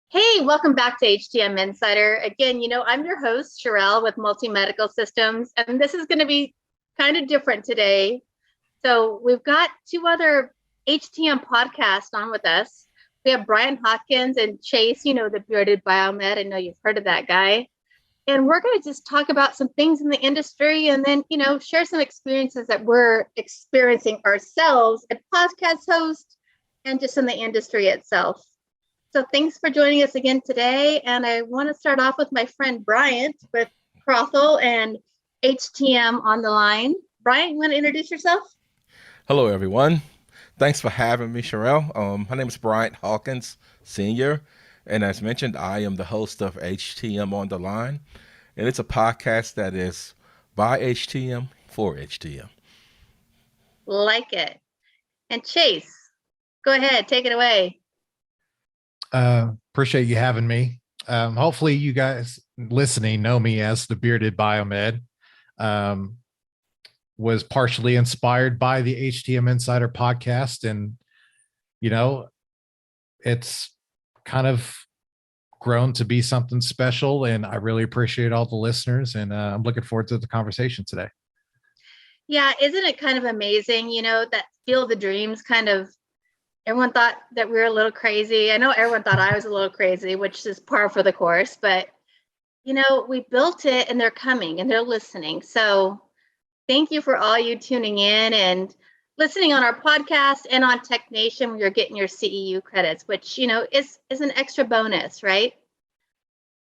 Hey, welcome back to HTM Insider. Again, I'm your host, Sherelle with Multi Medical Systems, and this is going to be kind of different today. So, we've got two other HTM podcasts on with us. We have Bryan Hawkins and Chace, the Bearded Biomed. I know you've heard of that guy. And we're going to just talk about some things in the industry and then, share some experiences that we're experiencing ourselves as podcast hosts and just in the industry itself. So thanks for joining us again today. And I want to start off with my friend Bryant with Crothel and HTM on the line. Bryant, you want to introduce yourself? Hello, everyone. Thanks for having me, Sherelle. My name is Bryan Hawkins Sr., and as mentioned, I am the host of HTM on the Line, and it's a podcast that is by HTM for HTM. Like it. And Chace, go ahead, take it away. Appreciate you having me. Hopefully you guys listening know me as the Bearded Biomed. Was partially inspired by the HTM Insider podcast, and it's kind of grown to be something special, and I really appreciate all the listeners, and I'm looking forward to the conversation today. Yeah, isn't it kind of amazing, that Field of Dreams kind of everyone thought that we were a little crazy. I know everyone thought I was a little crazy, which is par for the course, but we built it and they're coming and they're listening. So thank you for all you tuning in and listening on our podcast and on Tech Nation where you're getting your CEU credits, which, is an extra bonus, right?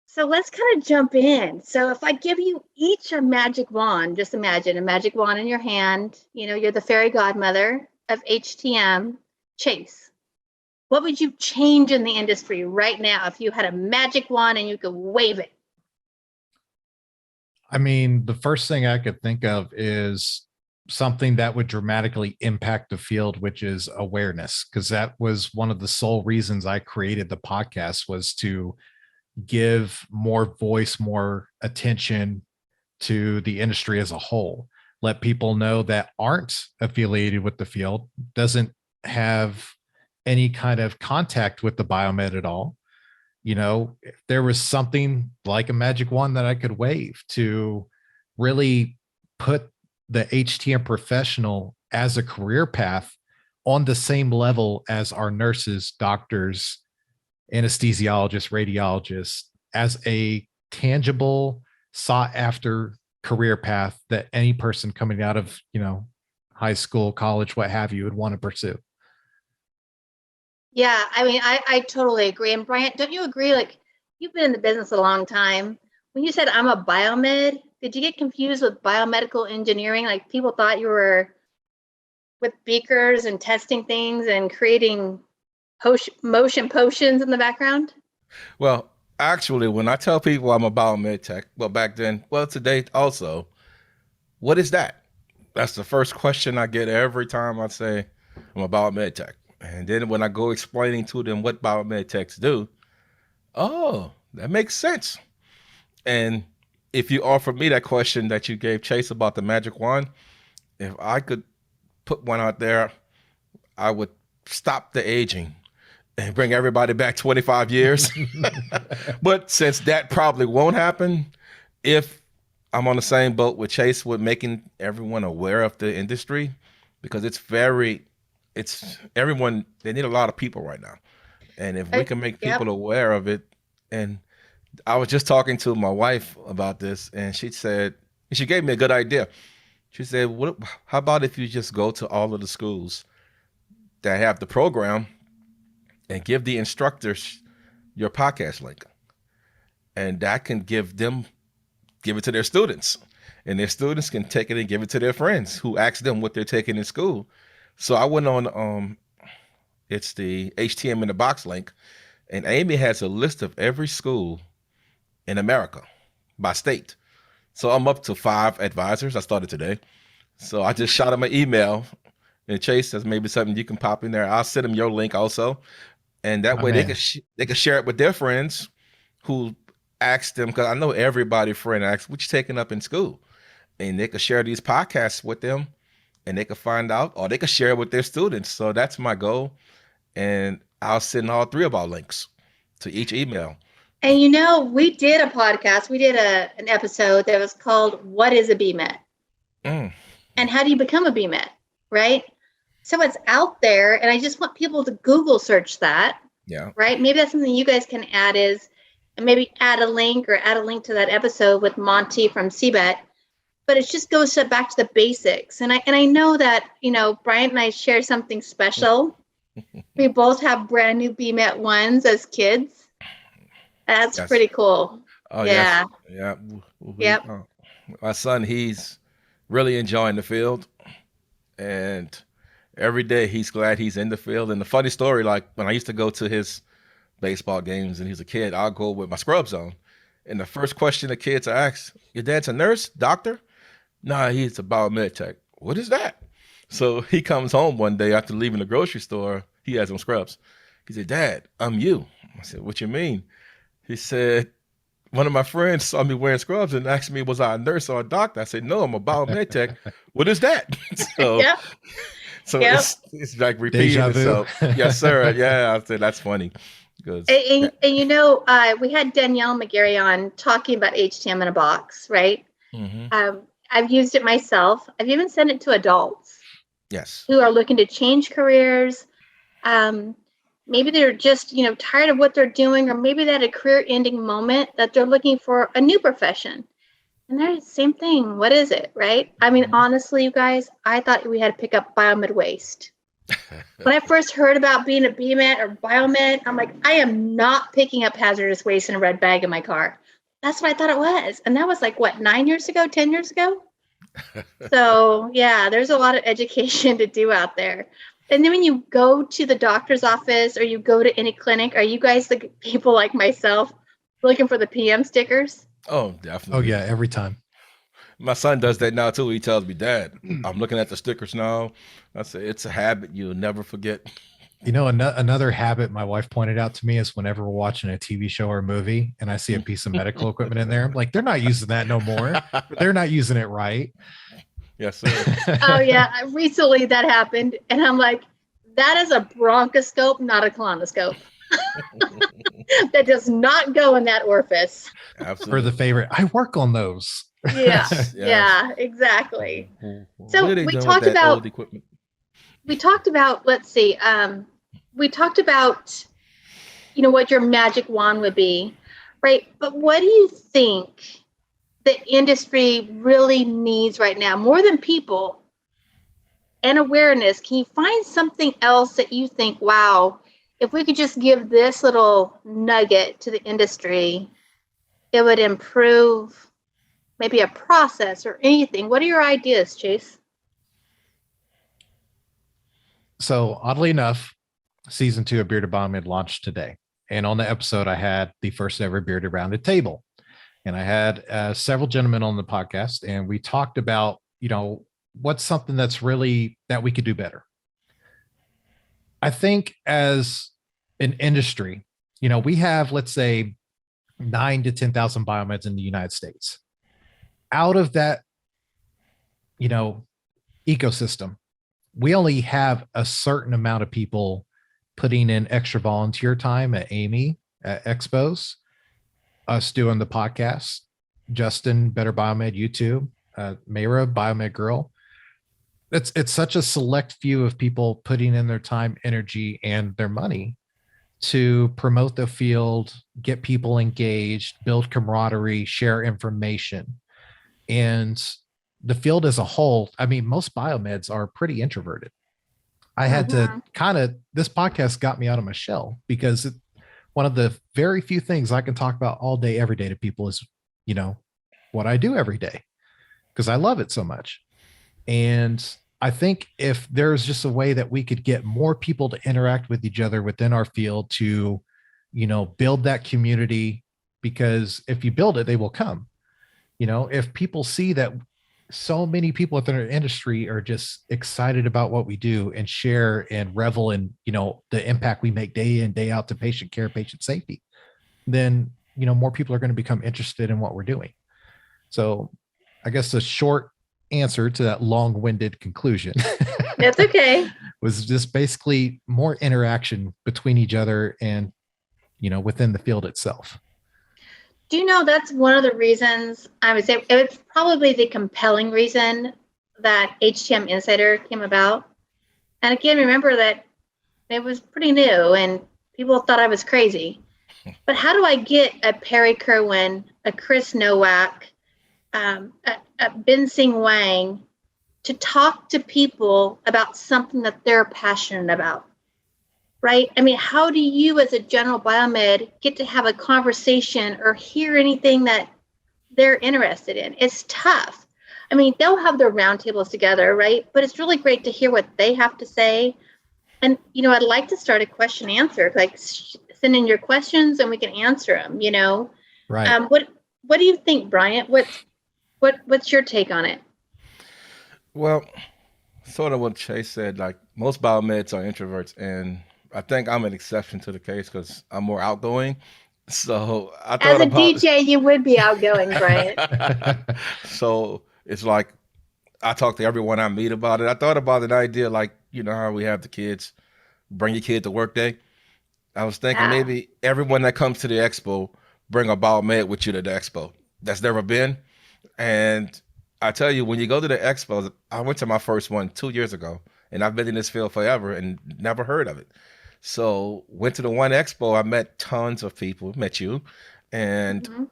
So let's kind of jump in. So if I give you each a magic wand, just imagine a magic wand in your hand, you're the fairy godmother of HTM. Chace, what would you change in the industry right now if you had a magic wand and you could wave it? I mean, the first thing I could think of is something that would dramatically impact the field, which is awareness, because that was one of the sole reasons I created the podcast, was to give more voice, more attention to the industry as a whole. Let people know that aren't affiliated with the field, doesn't have any kind of contact with the biomed at all. If there was something like a magic wand that I could wave to really put the HTM professional as a career path on the same level as our nurses, doctors, anesthesiologists, radiologists, as a tangible, sought after career path that any person coming out of, high school, college, what have you, would want to pursue. Yeah, I mean, I totally agree. And Bryant, don't you agree? Like, you've been in the business a long time. When you said I'm a biomed, did you get confused with biomedical engineering? Like, people thought you were with beakers and testing things and creating motion potions in the background? Well, actually, when I tell people I'm a biomed tech, well, back then, well, today also, what is that? That's the first question I get every time I say I'm a biomed tech. And then when I go explaining to them what biomed techs do, oh, that makes sense. And if you offer me that question that you gave Chace about the magic wand, if I could put one out there, I would stop the aging and bring everybody back 25 years. But since that probably won't happen, if I'm on the same boat with Chace with making everyone aware of the industry, because it's everyone, they need a lot of people right now. And if we can make Yep. people aware of it, and I was just talking to my wife about this, and she gave me a good idea. She said, how about if you just go to all of the schools that have the program and give the instructors your podcast link? And that can give it to their students. And their students can take it and give it to their friends who ask them what they're taking in school. So I went on, it's the HTM in the box link, and Amy has a list of every school in America by state. So I'm up to 5 advisors. I started today. So I just shot them an email, and Chace says maybe something you can pop in there. I'll send them your link also. And that My way man. they can share it with their friends who ask them, because I know everybody friend asks, what you taking up in school? And they could share these podcasts with them and they could find out, or they could share it with their students. So that's my goal. And I'll send all 3 of our links. to each email. And we did a podcast. We did an episode that was called "What is a BMET?" And how do you become a BMET, right? So it's out there, and I just want people to Google search that. Yeah. Right. Maybe that's something you guys can add and maybe add a link to that episode with Monty from CBET. But it just goes back to the basics. And I know that, Bryant and I share something special. We both have brand new BMET ones as kids. That's pretty cool. Oh, yeah. Yes. Yeah. Yep. My son, he's really enjoying the field. And every day he's glad he's in the field. And the funny story, like when I used to go to his baseball games and he's a kid, I'll go with my scrubs on. And the first question the kids ask, your dad's a nurse, doctor? Nah, he's a biomed tech. What is that? So he comes home one day after leaving the grocery store. He has on scrubs. He said, Dad, I'm you. I said, what you mean? He said, one of my friends saw me wearing scrubs and asked me, was I a nurse or a doctor? I said, no, I'm a biomed tech. What is that? So, Yep. so it's like repeating itself. Yes, sir. Yeah, I said, that's funny. And we had Danielle McGarry on talking about HTM in a box, right? Mm-hmm. I've used it myself. I've even sent it to adults. Yes. Who are looking to change careers. Maybe they're just, tired of what they're doing, or maybe they had a career-ending moment that they're looking for a new profession. And they're the same thing. What is it, right? I mean, honestly, you guys, I thought we had to pick up biomed waste. When I first heard about being a BMET or biomed, I'm like, I am not picking up hazardous waste in a red bag in my car. That's what I thought it was. And that was like, 9 years ago, 10 years ago? So, yeah, there's a lot of education to do out there. And then when you go to the doctor's office or you go to any clinic, are you guys the people like myself looking for the PM stickers? Oh, definitely. Oh, yeah, every time. My son does that now too. He tells me, Dad, I'm looking at the stickers now. I say, it's a habit you'll never forget. Another habit my wife pointed out to me is whenever we're watching a TV show or a movie and I see a piece of medical equipment in there, I'm like, they're not using that no more. They're not using it right. Yes, sir. Oh, yeah. Recently that happened. And I'm like, that is a bronchoscope, not a colonoscope. That does not go in that orifice. Absolutely. For the favorite. I work on those. Yeah. Yes. Yeah, exactly. What So are they we doing talked with that about, old equipment? let's see, we talked about, what your magic wand would be, right? But what do you think the industry really needs right now, more than people and awareness? Can you find something else that you think, wow, if we could just give this little nugget to the industry, it would improve maybe a process or anything? What are your ideas, Chace? So oddly enough, season 2 of Bearded Biomed launched today. And on the episode, I had the first ever Bearded Rounded Table. And I had several gentlemen on the podcast, and we talked about, what's something that's really that we could do better. I think as an industry, we have, let's say, 9 to 10,000 biomeds in the United States. Out of that, ecosystem, we only have a certain amount of people putting in extra volunteer time at Amy, at Expos, us doing the podcast, Justin, Better Biomed, YouTube, Mayra, Biomed Girl. It's such a select few of people putting in their time, energy, and their money to promote the field, get people engaged, build camaraderie, share information. And the field as a whole, I mean, most biomeds are pretty introverted. I had to this podcast got me out of my shell, because one of the very few things I can talk about all day, every day to people is, what I do every day, because I love it so much. And I think if there's just a way that we could get more people to interact with each other within our field to, build that community, because if you build it, they will come. If people see that so many people within our industry are just excited about what we do and share and revel in, the impact we make day in, day out to patient care, patient safety, then, more people are going to become interested in what we're doing. So I guess the short answer to that long-winded conclusion That's okay. was just basically more interaction between each other and, within the field itself. Do you know that's one of the reasons I would say it's probably the compelling reason that HTM Insider came about. And again, remember that it was pretty new and people thought I was crazy. But how do I get a Perry Kerwin, a Chris Nowak, a Ben Sing Wang to talk to people about something that they're passionate about? Right? I mean, how do you as a general biomed get to have a conversation or hear anything that they're interested in? It's tough. I mean, they'll have their roundtables together, right? But it's really great to hear what they have to say. And, I'd like to start a question answer, like send in your questions and we can answer them, Right. What do you think, Bryant? What's your take on it? Well, sort of what Chace said, like most biomeds are introverts, and I think I'm an exception to the case because I'm more outgoing. So I thought As a about DJ, you would be outgoing, Bryant. So it's like I talk to everyone I meet about it. I thought about an idea like, how we have the kids bring your kid to work day. I was thinking maybe everyone that comes to the expo, bring a biomed with you to the expo that's never been. And I tell you, when you go to the expos, I went to my first one 2 years ago, and I've been in this field forever and never heard of it. So went to the one expo, I met tons of people, met you, and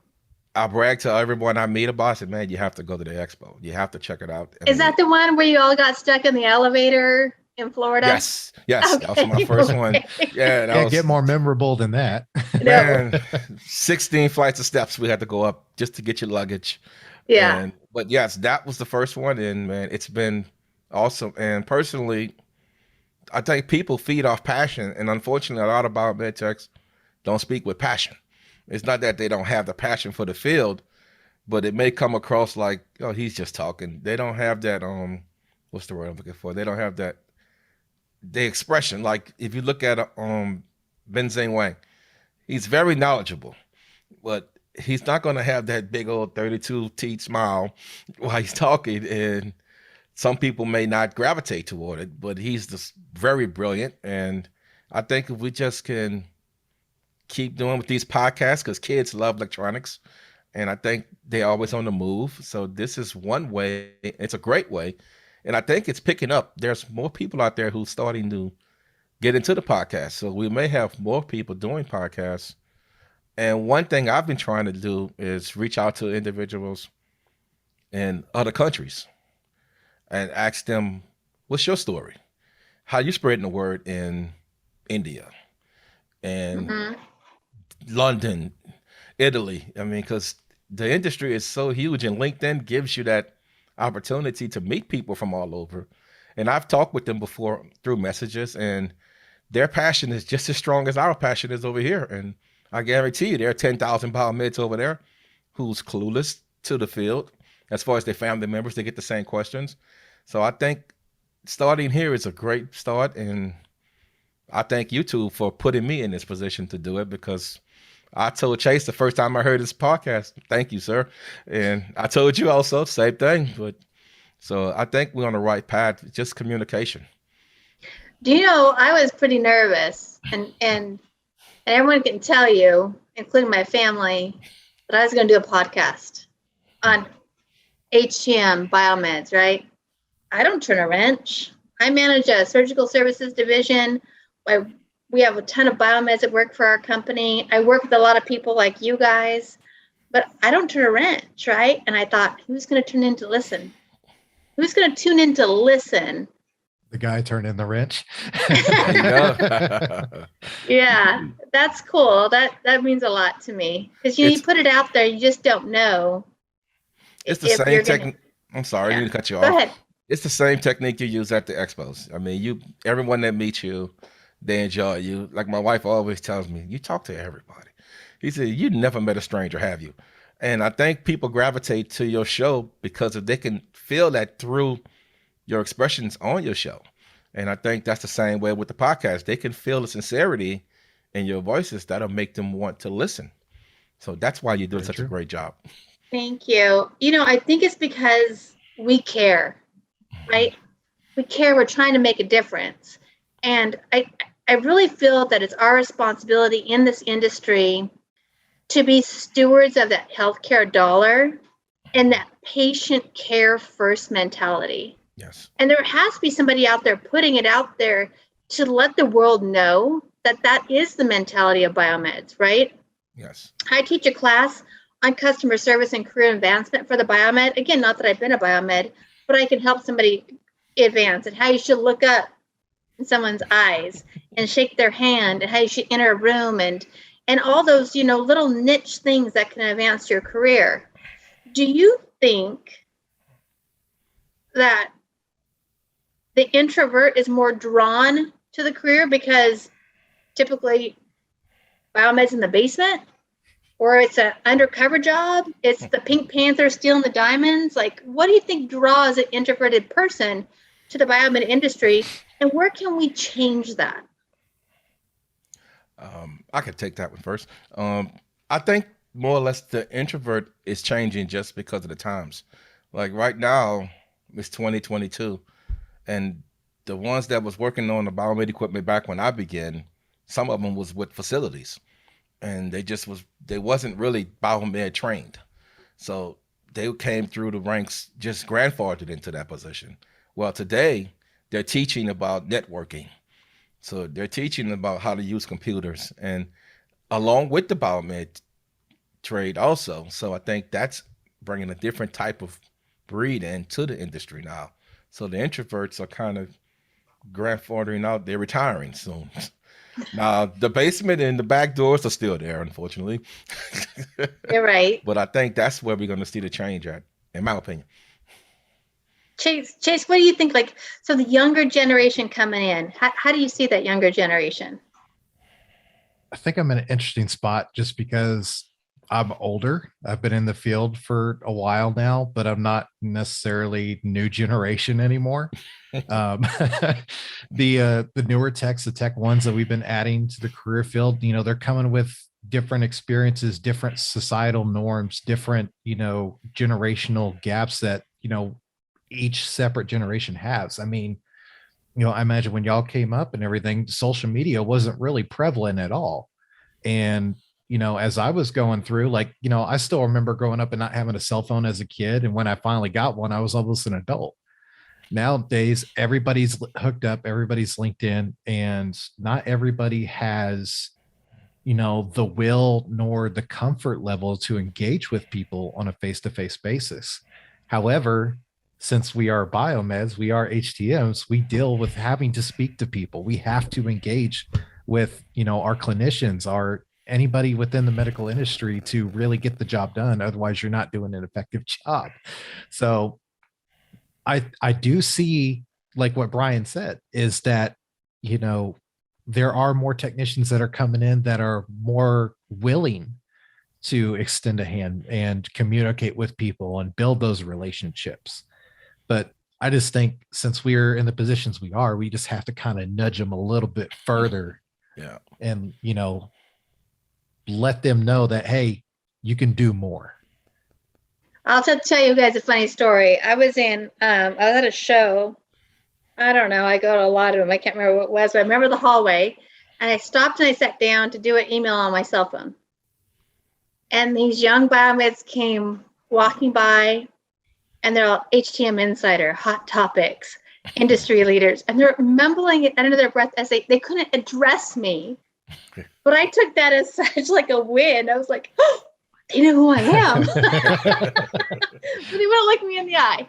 I bragged to everyone I meet about it. I said, man, you have to go to the expo. You have to check it out. Is that the one where you all got stuck in the elevator in Florida? Yes. Okay. That was my first one. Yeah, Can't get more memorable than that. Man, 16 flights of steps we had to go up just to get your luggage. Yeah. But yes, that was the first one, and man, it's been awesome. And personally, I think people feed off passion, and unfortunately, a lot of biomed techs don't speak with passion. It's not that they don't have the passion for the field, but it may come across like, oh, he's just talking. They don't have that what's the word I'm looking for? They don't have that the expression. Like if you look at Ben Zing Wang, he's very knowledgeable, but he's not going to have that big old 32 teeth smile while he's talking, and some people may not gravitate toward it, but he's just very brilliant. And I think if we just can keep doing with these podcasts, because kids love electronics, and I think they're always on the move. So this is one way. It's a great way. And I think it's picking up. There's more people out there who's starting to get into the podcast. So we may have more people doing podcasts. And one thing I've been trying to do is reach out to individuals in other countries and ask them, what's your story? How you spreading the word in India and London, Italy? I mean, because the industry is so huge, and LinkedIn gives you that opportunity to meet people from all over. And I've talked with them before through messages, and their passion is just as strong as our passion is over here. And I guarantee you there are 10,000 biomeds over there who's clueless to the field. As far as their family members, they get the same questions. So I think starting here is a great start. And I thank you two for putting me in this position to do it, because I told Chace the first time I heard this podcast, thank you, sir. And I told you also, same thing. But so I think we're on the right path, just communication. Do you know, I was pretty nervous, and everyone can tell you, including my family, that I was going to do a podcast on HTM biomeds, right? I don't turn a wrench. I manage a surgical services division. We have a ton of biomeds that work for our company. I work with a lot of people like you guys, but I don't turn a wrench, right? And I thought, who's going to tune in to listen? Who's going to tune in to listen? The guy turned in the wrench. Yeah, that's cool. That means a lot to me, because you put it out there, you just don't know. It's the same technique. I'm sorry, I didn't cut you off. Go ahead. It's the same technique you use at the expos. I mean, everyone that meets you, they enjoy you. Like my wife always tells me, you talk to everybody. He said, you never met a stranger, have you? And I think people gravitate to your show because if they can feel that through your expressions on your show. And I think that's the same way with the podcast. They can feel the sincerity in your voices that'll make them want to listen. So that's why you're doing such a great job. Thank you. I think it's because we care, right? We care. We're trying to make a difference. And I I really feel that it's our responsibility in this industry to be stewards of that healthcare dollar and that patient care first mentality. Yes. And there has to be somebody out there putting it out there to let the world know that that is the mentality of biomeds, right? Yes. I teach a class on customer service and career advancement for the biomed. Again, not that I've been a biomed, but I can help somebody advance and how you should look up in someone's eyes and shake their hand and how you should enter a room and all those, little niche things that can advance your career. Do you think that the introvert is more drawn to the career because typically biomed's in the basement, or it's an undercover job? It's the Pink Panther stealing the diamonds. Like, what do you think draws an introverted person to the biomed industry, and where can we change that? I could take that one first. I think more or less the introvert is changing just because of the times. Like right now, it's 2022, and the ones that was working on the biomed equipment back when I began, some of them was with facilities, and they wasn't really biomed trained, so they came through the ranks just grandfathered into that position. Well, today they're teaching about networking, so they're teaching about how to use computers, and along with the biomed trade also. So I think that's bringing a different type of breed into the industry now. So the introverts are kind of grandfathering out. They're retiring soon. Now the basement and the back doors are still there, unfortunately. You're right. But I think that's where we're going to see the change at, in my opinion. Chace, what do you think? Like, so the younger generation coming in, how do you see that younger generation? I think I'm in an interesting spot just because I'm older. I've been in the field for a while now, but I'm not necessarily new generation anymore. The newer techs, the tech ones that we've been adding to the career field, they're coming with different experiences, different societal norms, different, generational gaps that, each separate generation has. I mean, I imagine when y'all came up and everything, social media wasn't really prevalent at all. And, as I was going through, like, I still remember growing up and not having a cell phone as a kid. And when I finally got one, I was almost an adult. Nowadays, everybody's hooked up, everybody's LinkedIn, and not everybody has, the will nor the comfort level to engage with people on a face-to-face basis. However, since we are biomeds, we are HTMs, we deal with having to speak to people. We have to engage with, our clinicians, our anybody within the medical industry to really get the job done. Otherwise, you're not doing an effective job. So I do see, like what Bryan said, is that, there are more technicians that are coming in that are more willing to extend a hand and communicate with people and build those relationships. But I just think since we're in the positions we are, we just have to kind of nudge them a little bit further. Yeah. And, let them know that, hey, you can do more. I'll tell you guys a funny story. I was at a show. I don't know. I go to a lot of them. I can't remember what it was, but I remember the hallway. And I stopped and I sat down to do an email on my cell phone. And these young biomeds came walking by, and they're all HTM Insider, hot topics, industry leaders. And they're mumbling it under their breath as they couldn't address me. But I took that as such like a win. I was like, oh, they know who I am. But they wouldn't look me in the eye.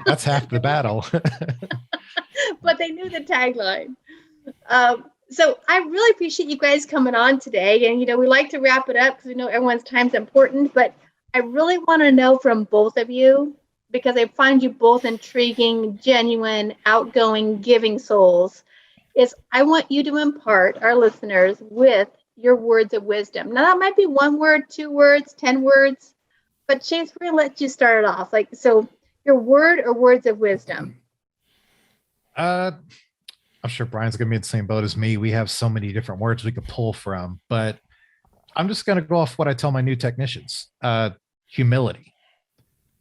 That's half the battle. But they knew the tagline. So I really appreciate you guys coming on today. And, we like to wrap it up because we know everyone's time's important. But I really want to know from both of you, because I find you both intriguing, genuine, outgoing, giving souls, is I want you to impart our listeners with your words of wisdom. Now, that might be 1 word, 2 words, 10 words, but Chace, we're going to let you start it off. Like, so your word or words of wisdom. I'm sure Bryan's going to be in the same boat as me. We have so many different words we could pull from, but I'm just going to go off what I tell my new technicians. Humility.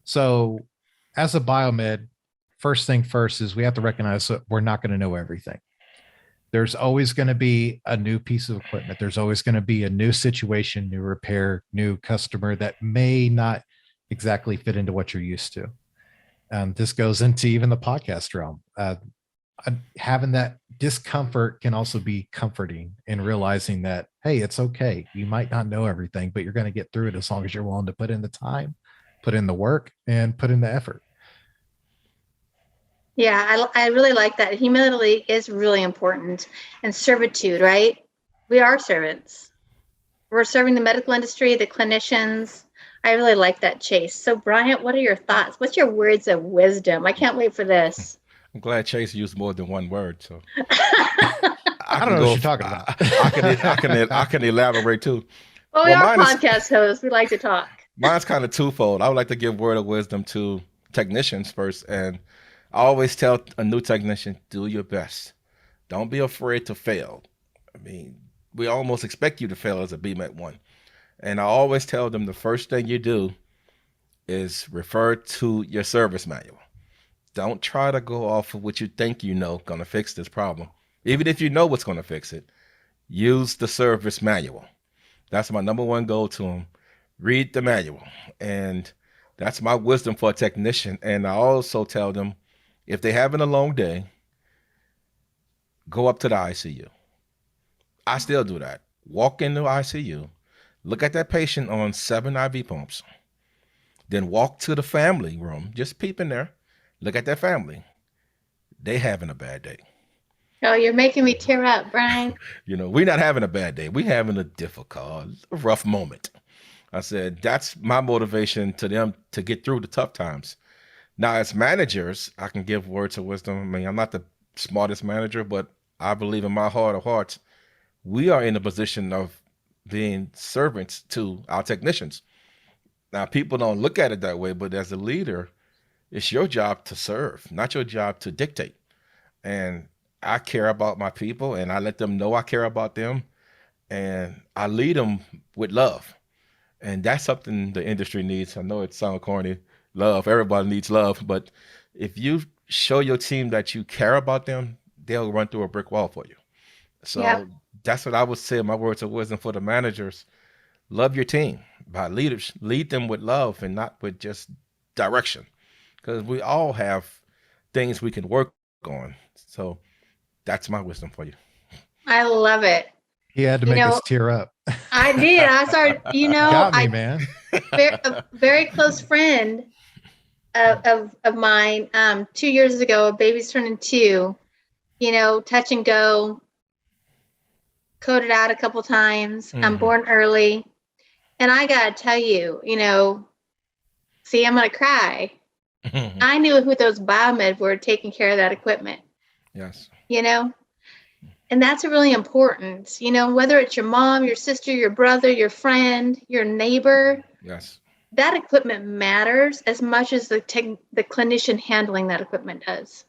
So as a biomed, first thing first is we have to recognize that we're not going to know everything. There's always going to be a new piece of equipment. There's always going to be a new situation, new repair, new customer that may not exactly fit into what you're used to. This goes into even the podcast realm. Having that discomfort can also be comforting in realizing that, hey, it's okay. You might not know everything, but you're going to get through it as long as you're willing to put in the time, put in the work, and put in the effort. Yeah, I really like that. Humility is really important, and servitude, right? We are servants. We're serving the medical industry, the clinicians. I really like that, Chace. So, Bryant, what are your thoughts? What's your words of wisdom? I can't wait for this. I'm glad Chace used more than one word, so I don't know what you're talking about. I can elaborate too. Well, we are podcast hosts. We like to talk. Mine's kind of twofold. I would like to give word of wisdom to technicians first, and I always tell a new technician, do your best. Don't be afraid to fail. I mean, we almost expect you to fail as a BMET 1. And I always tell them the first thing you do is refer to your service manual. Don't try to go off of what you think you know going to fix this problem. Even if you know what's going to fix it, use the service manual. That's my number one goal to them. Read the manual. And that's my wisdom for a technician. And I also tell them, if they're having a long day, go up to the ICU. I still do that. Walk into ICU, look at that patient on 7 IV pumps, then walk to the family room, just peep in there, look at that family. They having a bad day. Oh, you're making me tear up, Brian. We're not having a bad day. We're having a difficult, rough moment. I said, that's my motivation to them to get through the tough times. Now, as managers, I can give words of wisdom. I mean, I'm not the smartest manager, but I believe in my heart of hearts, we are in a position of being servants to our technicians. Now, people don't look at it that way, but as a leader, it's your job to serve, not your job to dictate. And I care about my people, and I let them know I care about them, and I lead them with love. And that's something the industry needs. I know it sounds corny. Love, everybody needs love, but if you show your team that you care about them, they'll run through a brick wall for you. So That's what I would say, my words of wisdom for the managers. Love your team by leaders. Lead them with love and not with just direction, because we all have things we can work on. So that's my wisdom for you. I love it. He had to make us tear up. I did. I started, Got me, man. A very close friend of mine, 2 years ago, baby's turning 2, touch and go, coded out a couple times. Mm-hmm. I'm born early. And I got to tell you, see, I'm going to cry. Mm-hmm. I knew who those biomed were taking care of that equipment. Yes. And that's really important, whether it's your mom, your sister, your brother, your friend, your neighbor. Yes. That equipment matters as much as the clinician handling that equipment does.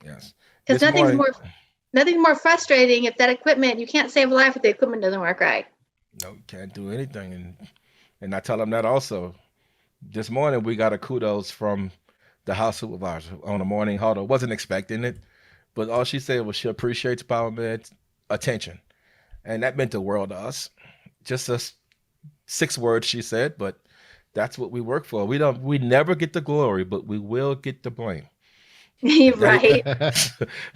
Yes. Because nothing's more frustrating if that equipment, you can't save a life if the equipment doesn't work right. No, you can't do anything. And I tell them that also. This morning, we got a kudos from the house supervisor on a morning huddle. Wasn't expecting it, but all she said was she appreciates Biomed's attention. And that meant the world to us. Just 6 words she said, but that's what we work for. We never get the glory, but we will get the blame. Right. I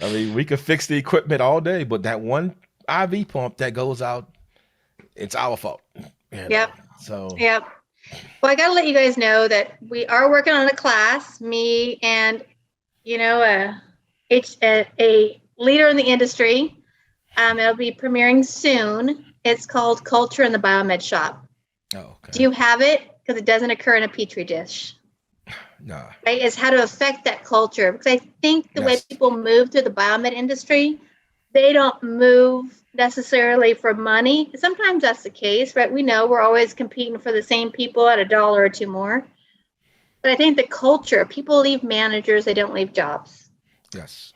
mean, we could fix the equipment all day, but that one IV pump that goes out, it's our fault. Yep. So. Yep. Well, I got to let you guys know that we are working on a class, me and, a leader in the industry. It'll be premiering soon. It's called Culture in the Biomed Shop. Oh, okay. Do you have it? Because it doesn't occur in a petri dish. No. Right? It's how to affect that culture. Because I think the way people move through the biomed industry, they don't move necessarily for money. Sometimes that's the case, right? We know we're always competing for the same people at $1 or $2 more. But I think the culture, people leave managers, they don't leave jobs. Yes.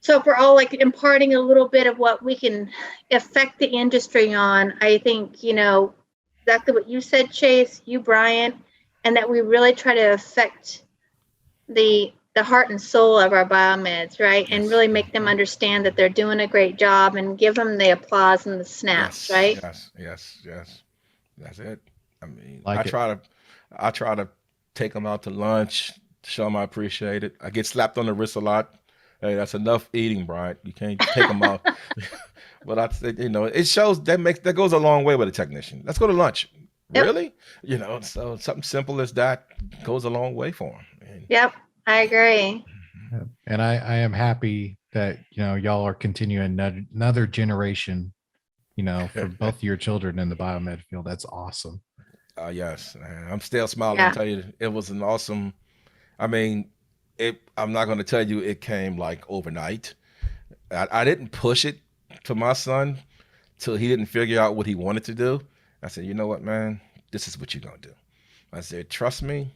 So if we're all imparting a little bit of what we can affect the industry on, I think, exactly what you said, Chace, you, Bryant, and that we really try to affect the the heart and soul of our biomeds, right? And Yes. really make them understand that they're doing a great job and give them the applause and the snaps, Yes, right? yes. That's it. I mean, Like it. I try to take them out to lunch, show them I appreciate it. I get slapped on the wrist a lot. Hey, that's enough eating, Bryant. You can't take them out. But I think, it shows that goes a long way with a technician. Let's go to lunch. Yep. Really? So something simple as that goes a long way for them. Yep, I agree. And I am happy that, y'all are continuing another generation, for both your children in the biomed field. That's awesome. Yes, man. I'm still smiling. Yeah. I tell you, it was an awesome. I mean, I'm not going to tell you it came like overnight. I didn't push it to my son till he didn't figure out what he wanted to do. I said, you know what, man, this is what you're going to do. I said, trust me.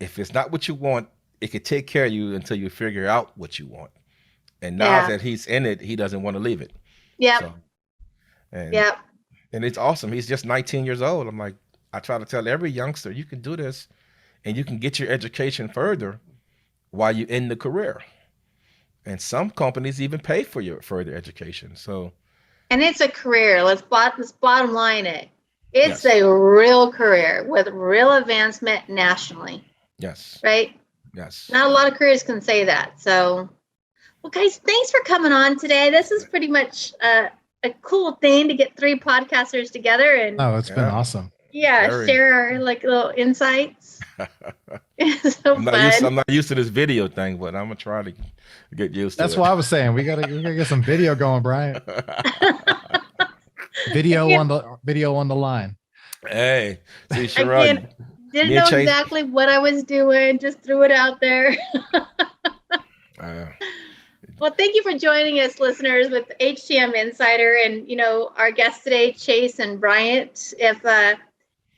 If it's not what you want, it could take care of you until you figure out what you want. And now that he's in it, he doesn't want to leave it. Yep. So, and Yep. and it's awesome. He's just 19 years old. I'm like, I try to tell every youngster, you can do this and you can get your education further while you're in the career. And some companies even pay for your further education. So, And it's a career. Let's bottom line it. It's Yes. a real career with real advancement nationally, yes, right? yes. Not a lot of careers can say that. So, well, guys, thanks for coming on today. This is pretty much a cool thing to get three podcasters together and Oh, it's been awesome. Very. share our little insights. It's so I'm fun. not used to this video thing, but I'm gonna try to get used to it. That's what I was saying. We gotta get some video going, Brian. Video on the line. Hey, see, Again, Sherrod, didn't me know and Chace- exactly what I was doing. Just threw it out there. Well, thank you for joining us, listeners, with HTM Insider and, our guests today, Chace and Bryant. If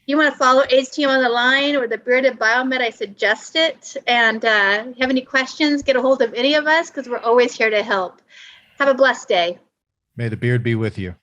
you want to follow HTM on the line or the Bearded Biomed, I suggest it. And have any questions, get a hold of any of us because we're always here to help. Have a blessed day. May the beard be with you.